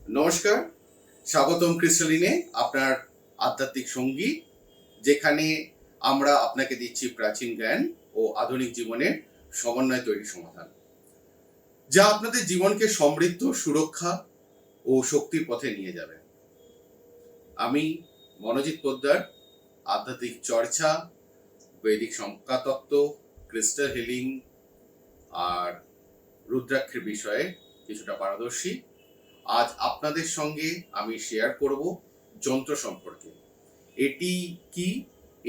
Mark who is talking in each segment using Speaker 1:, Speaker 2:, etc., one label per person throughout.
Speaker 1: নমস্কার, স্বাগতম ক্রিস্টালিনে, আপনার আধ্যাত্মিক সঙ্গী, যেখানে আমরা আপনাকে দিচ্ছি প্রাচীন জ্ঞান ও আধুনিক জীবনের সমন্বয় তৈরি সমাধান, যা আপনাদের জীবনকে সমৃদ্ধ, সুরক্ষা ও শক্তির পথে নিয়ে যাবে। আমি মনোজিৎ পোদ্দার আধ্যাত্মিক চর্চা, বৈদিক সংখ্যাতত্ত্ব, ক্রিস্টাল হিলিং আর রুদ্রাক্ষের বিষয়ে কিছুটা পারদর্শী। আজ আপনাদের সঙ্গে আমি শেয়ার করব যন্ত্র সম্পর্কে। এটি কি,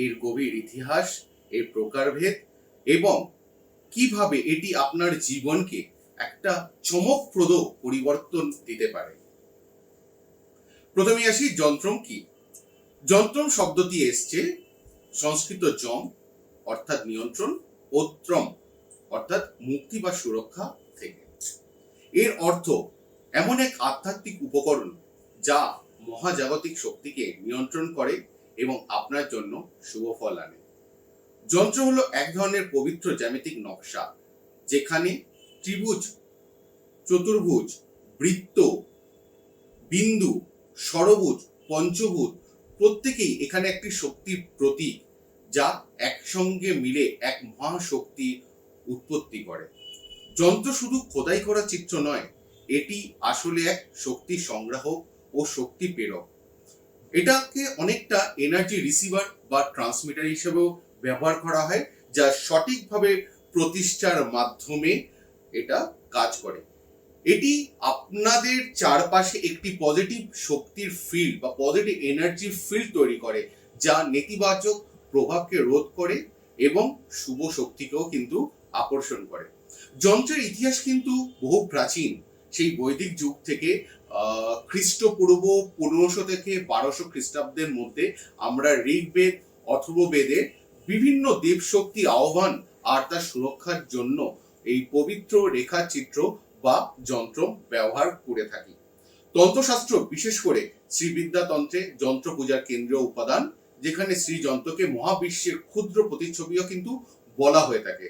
Speaker 1: এর গভীর ইতিহাস, এর প্রকারভেদ এবং কিভাবে এটি আপনার জীবনকে একটা চমকপ্রদ পরিবর্তন দিতে পারে। প্রথমে আসি, যন্ত্রম কি। যন্ত্রম শব্দটি এসছে সংস্কৃত যম অর্থাৎ নিয়ন্ত্রণ, ওত্রম অর্থাৎ মুক্তি বা সুরক্ষা থেকে। এর অর্থ এমন এক আধ্যাত্মিক উপকরণ যা মহাজাগতিক শক্তিকে নিয়ন্ত্রণ করে এবং আপনার জন্য শুভ ফল আনে। যন্ত্র হলো এক ধরনের পবিত্র জ্যামিতিক নকশা, যেখানে ত্রিভুজ, চতুর্ভুজ, বৃত্ত, বিন্দু, ষড়ভুজ, পঞ্চভুজ প্রত্যেকেই এখানে একটি শক্তির প্রতীক, যা একসঙ্গে মিলে এক মহাশক্তি উৎপত্তি করে। যন্ত্র শুধু খোদাই করা চিত্র নয়, এটি আসলে এক শক্তি সংগ্রাহক ও শক্তি প্রেরক। এটাকে অনেকটা এনার্জি রিসিভার বা ট্রান্সমিটার হিসেবেও ব্যবহার করা হয়, যা সঠিকভাবে প্রতিষ্ঠার মাধ্যমে এটা কাজ করে। এটি আপনাদের চারপাশে একটি পজিটিভ শক্তির ফিল্ড বা পজিটিভ এনার্জি ফিল্ড তৈরি করে, যা নেতিবাচক প্রভাবকে রোধ করে এবং শুভ শক্তিকেও কিন্তু আকর্ষণ করে। যন্ত্রের ইতিহাস কিন্তু বহু প্রাচীন। সেই বৈদিক যুগ থেকে খ্রিস্টপূর্ব 1500 থেকে 1200 খ্রিস্টাব্দের মধ্যে আমরা ঋগ্বেদ, অথর্ববেদে বিভিন্ন দেব শক্তি আহ্বান আর তার সুরক্ষার জন্য এই পবিত্র রেখাচিত্র বা যন্ত্র ব্যবহার করে থাকি। তন্ত্রশাস্ত্র, বিশেষ করে শ্রীবিদ্যাতন্ত্রে যন্ত্র পূজার কেন্দ্রীয় উপাদান, যেখানে শ্রীযন্ত্রকে মহাবিশ্বের ক্ষুদ্র প্রতিচ্ছবিও কিন্তু বলা হয়ে থাকে।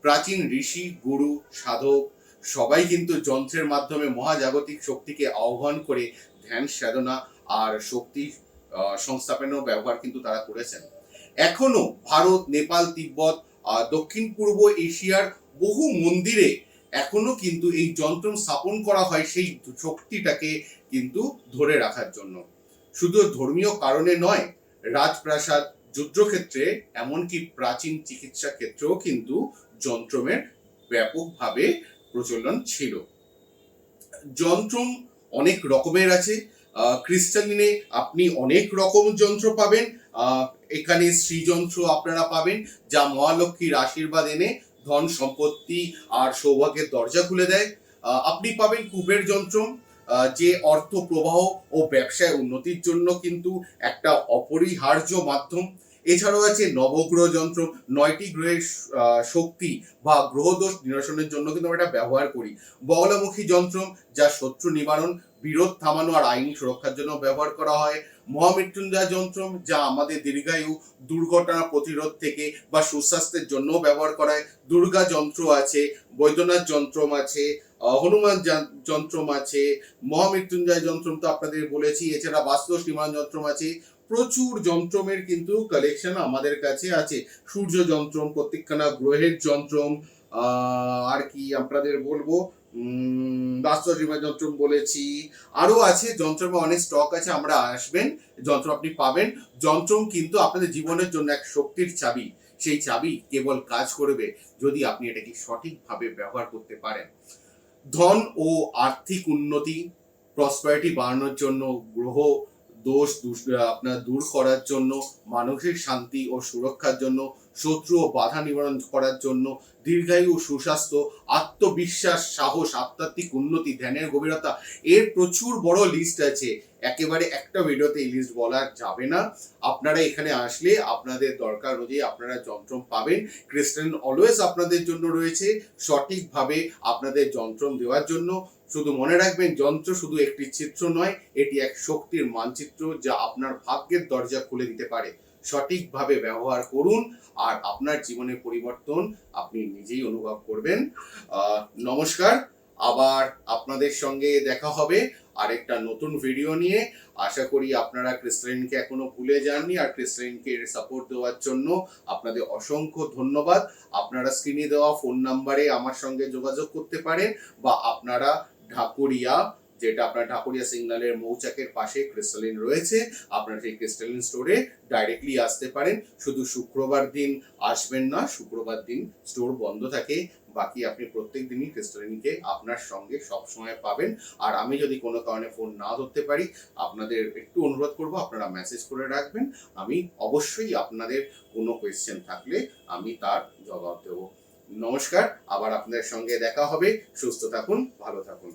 Speaker 1: প্রাচীন ঋষি, গুরু, সাধক সবাই কিন্তু যন্ত্রের মাধ্যমে মহাজাগতিক শক্তিকে আহ্বান করে ধ্যান সাধনা আর শক্তি সংস্থাপনেও ব্যবহার কিন্তু তারা করেছেন। এখনো ভারত, নেপাল, তিব্বত, দক্ষিণ পূর্ব এশিয়ার বহু মন্দিরে এখনো কিন্তু এই যন্ত্র স্থাপন করা হয় সেই শক্তিটাকে কিন্তু ধরে রাখার জন্য। শুধু ধর্মীয় কারণে নয়, রাজপ্রাসাদ, যুদ্ধক্ষেত্রে, এমনকি প্রাচীন চিকিৎসা ক্ষেত্রেও কিন্তু যন্ত্রের ব্যাপকভাবে প্রচলন ছিল। যন্ত্র অনেক রকমের আছে। ক্রিস্টালিনে আপনি অনেক রকম যন্ত্র পাবেন। এখানে শ্রীযন্ত্র আপনারা পাবেন, যা মহালক্ষ্মীর আশীর্বাদ এনে ধন সম্পত্তি আর সৌভাগ্যের দরজা খুলে দেয়। আপনি পাবেন কুবের যন্ত্র, যে অর্থ প্রবাহ ও ব্যবসায় উন্নতির জন্য কিন্তু একটা অপরিহার্য মাধ্যম। এছাড়াও আছে নবগ্রহ যন্ত্র, 9টি গ্রহের শক্তি বা গ্রহদোষ নিরসনের জন্য কিন্তু আমরা এটা ব্যবহার করি। বগলামুখী যন্ত্র, যা শত্রু নিবারণ, বিরোধ থামানো আর আইনি সুরক্ষার জন্য ব্যবহার করা হয়। মহামৃত্যুঞ্জয় যন্ত্র, যা আমাদের দীর্ঘায়ু, দুর্ঘটনা প্রতিরোধ থেকে বা সুস্বাস্থ্যের জন্য ব্যবহার করা হয়। দুর্গা যন্ত্র আছে, বৈদ্যনাথ যন্ত্র আছে, হনুমান যন্ত্র আছে, মহামৃত্যুঞ্জয় যন্ত্র তো আপনাদের বলেছি। এছাড়া বাস্তুদোষ নিবারণ যন্ত্র আছে। প্রচুর যন্ত্রের কিন্তু কালেকশন আমাদের কাছে আছে। সূর্য যন্ত্র, প্রত্যেকখানা গ্রহের যন্ত্র, আর কি আপনাদের বলবো, বাস্তুদোষ নিবারণ যন্ত্র বলেছি। আরো আছে যন্ত্র, অনেক স্টক আছে, আমরা আসবেন, যন্ত্র আপনি পাবেন। যন্ত্র কিন্তু আপনাদের জীবনের জন্য এক শক্তির চাবি। সেই চাবি কেবল কাজ করবে যদি আপনি এটাকে সঠিকভাবে ব্যবহার করতে পারেন। ধন ও আর্থিক উন্নতি, প্রসপারিটি বাড়ানোর জন্য, গ্রহ দোষ আপনার দূর করার জন্য, মানসিক শান্তি ও সুরক্ষার জন্য, শত্রু ও বাধা নিবারণ করার জন্য, দীর্ঘায়ু, সুস্বাস্থ্য, আত্মবিশ্বাস, সাহস, আধ্যাত্মিক উন্নতি, ধ্যানের গভীরতা, এর প্রচুর বড় লিস্ট আছে। একেবারে একটা ভিডিওতে এই লিস্ট বলা যাবে না। আপনারা এখানে আসলে আপনাদের দরকার অনুযায়ী আপনারা যন্ত্র পাবেন। ক্রিস্টাল অলওয়েজ আপনাদের জন্য রয়েছে, সঠিকভাবে আপনাদের যন্ত্র দেওয়ার জন্য। শুধু মনে রাখবেন, যন্ত্র শুধু একটি চিত্র নয়, এটি এক শক্তির মানচিত্র, যা আপনার ভাগ্যের দরজা খুলে দিতে পারে। সঠিকভাবে ব্যবহার করুন আর আপনার জীবনের পরিবর্তন আপনি নিজেই অনুভব করবেন। নমস্কার, আবার আপনাদের সঙ্গে দেখা হবে আরেকটা নতুন ভিডিও নিয়ে। আশা করি আপনারা ক্রিস্টালিনকে এখনো ভুলে যাননি, আর ক্রিস্টালিনকে সাপোর্ট দেওয়ার জন্য আপনাদের অসংখ্য ধন্যবাদ। আপনারা স্ক্রিনে দেওয়া ফোন নাম্বারে আমার সঙ্গে যোগাযোগ করতে পারেন, বা আপনারা ঢাকুরিয়া, যেটা আপনার ঢাকুরিয়া সিগন্যালের মৌচাকের পাশে ক্রিস্টালিন রয়েছে, আপনারা সেই ক্রিস্টালিন স্টোরে ডাইরেক্টলি আসতে পারেন। শুধু শুক্রবার দিন আসবেন না, শুক্রবার দিন স্টোর বন্ধ থাকে, বাকি আপনি প্রত্যেক দিনই ক্রিস্টালিনকে আপনার সঙ্গে সবসময় পাবেন। আর আমি যদি কোনো কারণে ফোন না ধরতে পারি, আপনাদের একটু অনুরোধ করব আপনারা মেসেজ করে রাখবেন। আমি অবশ্যই আপনাদের কোনো কোয়েশ্চেন থাকলে আমি তার জবাব দেব। নমস্কার, আবার আপনাদের সঙ্গে দেখা হবে। সুস্থ থাকুন, ভালো থাকুন।